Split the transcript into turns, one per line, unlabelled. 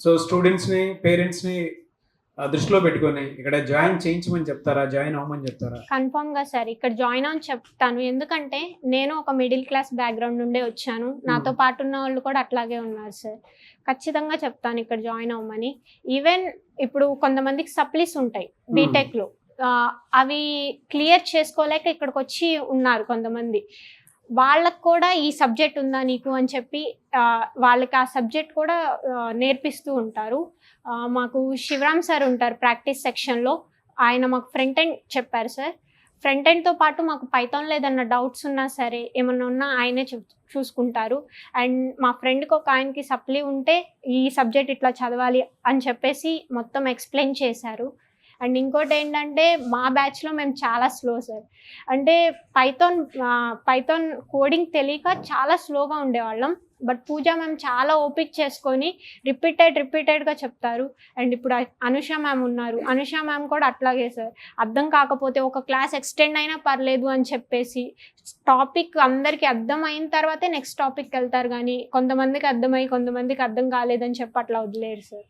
So స్టూడెంట్స్ని పేరెంట్స్ని దృష్టిలో పెట్టుకొని ఇక్కడ జాయిన్ చేయించమని చెప్తారా, జాయిన్ అవ్వమని చెప్తారా?
కన్ఫామ్గా సార్ ఇక్కడ జాయిన్ అని చెప్తాను. ఎందుకంటే నేను ఒక మిడిల్ క్లాస్ బ్యాక్గ్రౌండ్ నుండే వచ్చాను. నాతో పాటు ఉన్న వాళ్ళు కూడా అట్లాగే ఉన్నారు సార్. ఖచ్చితంగా చెప్తాను ఇక్కడ జాయిన్ అవ్వమని. ఈవెన్ ఇప్పుడు కొంతమందికి సప్లీస్ ఉంటాయి బీటెక్లో, అవి క్లియర్ చేసుకోలేక ఇక్కడికి వచ్చి ఉన్నారు కొంతమంది. వాళ్ళకు కూడా ఈ సబ్జెక్ట్ ఉందా నీకు అని చెప్పి వాళ్ళకి ఆ సబ్జెక్ట్ కూడా నేర్పిస్తూ ఉంటారు. మాకు శివరామ్ సార్ ఉంటారు ప్రాక్టీస్ సెక్షన్లో. ఆయన మాకు ఫ్రంట్ ఎండ్ చెప్పారు సార్. ఫ్రంట్ ఎండ్తో పాటు మాకు పైథాన్లో ఏదన్నా డౌట్స్ ఉన్నా సరే, ఏమన్నా ఉన్నా ఆయనే చూసుకుంటారు. అండ్ మా ఫ్రెండ్కి ఒక ఆయనకి సప్లీ ఉంటే ఈ సబ్జెక్ట్ ఇట్లా చదవాలి అని చెప్పేసి మొత్తం ఎక్స్ప్లెయిన్ చేశారు. అండ్ ఇంకోటి ఏంటంటే మా బ్యాచ్లో మేము చాలా స్లో సార్. అంటే పైథాన్ కోడింగ్ తెలియక చాలా స్లోగా ఉండేవాళ్ళం. బట్ పూజ మ్యామ్ చాలా ఓపిక చేసుకొని రిపీటెడ్గా చెప్తారు. అండ్ ఇప్పుడు అనుష మ్యామ్ ఉన్నారు. అనుష మ్యామ్ కూడా అట్లాగే సార్. అర్థం కాకపోతే ఒక క్లాస్ ఎక్స్టెండ్ అయినా పర్లేదు అని చెప్పేసి టాపిక్ అందరికీ అర్థం అయిన తర్వాతే నెక్స్ట్ టాపిక్కి వెళ్తారు. కానీ కొంతమందికి అర్థమై కొంతమందికి అర్థం కాలేదని చెప్పి అట్లా వదిలేరు సార్.